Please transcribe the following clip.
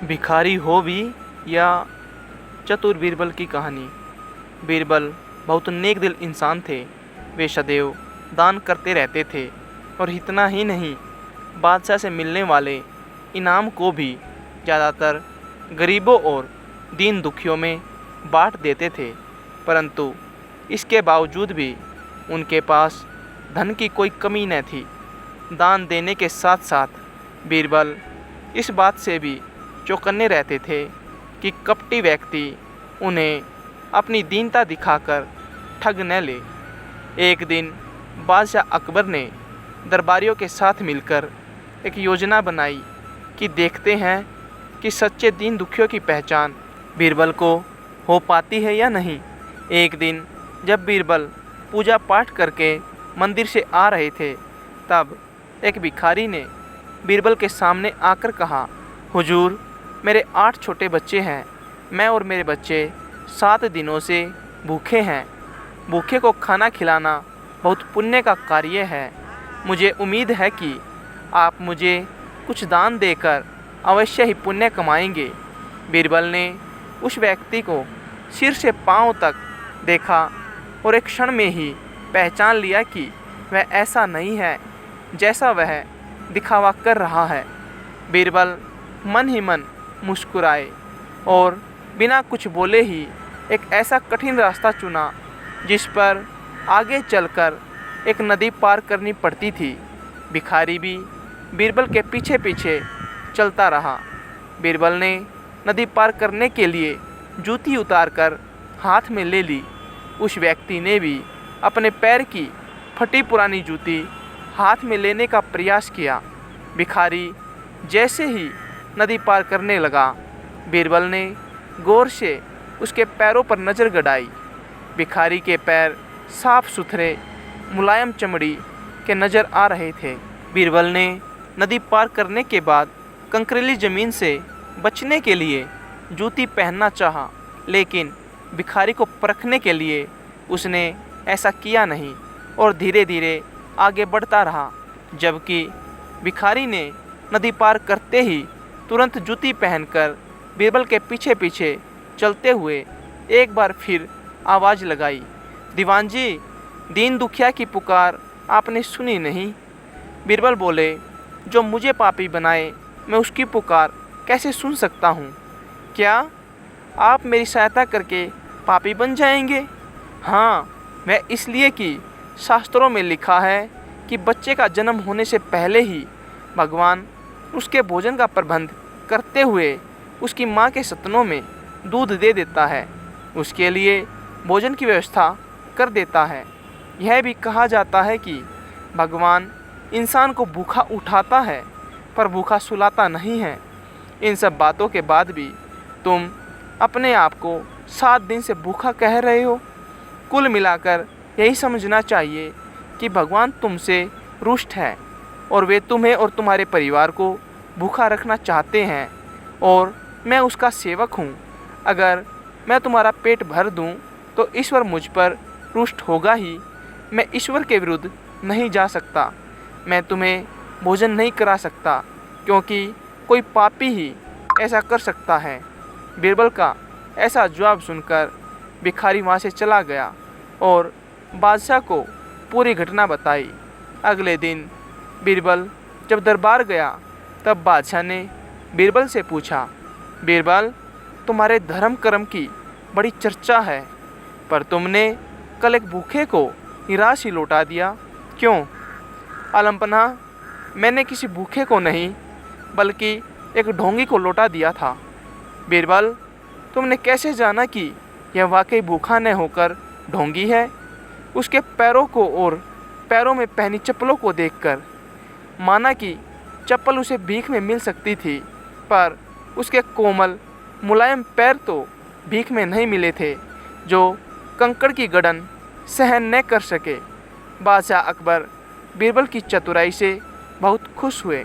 भिखारी हो भी या चतुर बीरबल की कहानी। बीरबल बहुत नेक दिल इंसान थे। वे सदैव दान करते रहते थे और इतना ही नहीं, बादशाह से मिलने वाले इनाम को भी ज़्यादातर गरीबों और दीन दुखियों में बांट देते थे। परंतु इसके बावजूद भी उनके पास धन की कोई कमी न थी। दान देने के साथ साथ बीरबल इस बात से भी चौकन्ने रहते थे कि कपटी व्यक्ति उन्हें अपनी दीनता दिखाकर ठग न ले। एक दिन बादशाह अकबर ने दरबारियों के साथ मिलकर एक योजना बनाई कि देखते हैं कि सच्चे दीन दुखियों की पहचान बीरबल को हो पाती है या नहीं। एक दिन जब बीरबल पूजा पाठ करके मंदिर से आ रहे थे, तब एक भिखारी ने बीरबल के सामने आकर कहा, हुजूर, मेरे 8 छोटे बच्चे हैं। मैं और मेरे बच्चे 7 दिनों से भूखे हैं। भूखे को खाना खिलाना बहुत पुण्य का कार्य है। मुझे उम्मीद है कि आप मुझे कुछ दान देकर अवश्य ही पुण्य कमाएंगे। बीरबल ने उस व्यक्ति को सिर से पांव तक देखा और एक क्षण में ही पहचान लिया कि वह ऐसा नहीं है जैसा वह दिखावा कर रहा है। बीरबल मन ही मन मुस्कुराए और बिना कुछ बोले ही एक ऐसा कठिन रास्ता चुना जिस पर आगे चलकर एक नदी पार करनी पड़ती थी। भिखारी भी बीरबल के पीछे पीछे चलता रहा। बीरबल ने नदी पार करने के लिए जूती उतारकर हाथ में ले ली। उस व्यक्ति ने भी अपने पैर की फटी पुरानी जूती हाथ में लेने का प्रयास किया। भिखारी जैसे ही नदी पार करने लगा, बीरबल ने गौर से उसके पैरों पर नज़र गड़ाई। भिखारी के पैर साफ सुथरे मुलायम चमड़ी के नज़र आ रहे थे। बीरबल ने नदी पार करने के बाद कंकरीली ज़मीन से बचने के लिए जूती पहनना चाहा, लेकिन भिखारी को परखने के लिए उसने ऐसा किया नहीं और धीरे धीरे आगे बढ़ता रहा। जबकि भिखारी ने नदी पार करते ही तुरंत जूती पहनकर बीरबल के पीछे पीछे चलते हुए एक बार फिर आवाज़ लगाई, दीवान जी, दीन दुखिया की पुकार आपने सुनी नहीं? बीरबल बोले, जो मुझे पापी बनाए मैं उसकी पुकार कैसे सुन सकता हूँ? क्या आप मेरी सहायता करके पापी बन जाएंगे? हाँ, वह इसलिए कि शास्त्रों में लिखा है कि बच्चे का जन्म होने से पहले ही भगवान उसके भोजन का प्रबंध करते हुए उसकी माँ के सतनों में दूध दे देता है, उसके लिए भोजन की व्यवस्था कर देता है। यह भी कहा जाता है कि भगवान इंसान को भूखा उठाता है पर भूखा सुलाता नहीं है। इन सब बातों के बाद भी तुम अपने आप को 7 दिन से भूखा कह रहे हो। कुल मिलाकर यही समझना चाहिए कि भगवान तुमसे रुष्ट है और वे तुम्हें और तुम्हारे परिवार को भूखा रखना चाहते हैं और मैं उसका सेवक हूँ। अगर मैं तुम्हारा पेट भर दूँ तो ईश्वर मुझ पर रुष्ट होगा ही। मैं ईश्वर के विरुद्ध नहीं जा सकता। मैं तुम्हें भोजन नहीं करा सकता क्योंकि कोई पापी ही ऐसा कर सकता है। बीरबल का ऐसा जवाब सुनकर भिखारी वहाँ से चला गया और बादशाह को पूरी घटना बताई। अगले दिन बीरबल जब दरबार गया तब बादशाह ने बीरबल से पूछा, बीरबल, तुम्हारे धर्म कर्म की बड़ी चर्चा है, पर तुमने कल एक भूखे को निराश ही लौटा दिया, क्यों? अलंपना, मैंने किसी भूखे को नहीं बल्कि एक ढोंगी को लौटा दिया था। बीरबल, तुमने कैसे जाना कि यह वाकई भूखा न होकर ढोंगी है? उसके पैरों को और पैरों में पहनी चप्पलों को देखकर माना कि चप्पल उसे भीख में मिल सकती थी, पर उसके कोमल मुलायम पैर तो भीख में नहीं मिले थे जो कंकड़ की गड़न सहन न कर सके। बादशाह अकबर बीरबल की चतुराई से बहुत खुश हुए।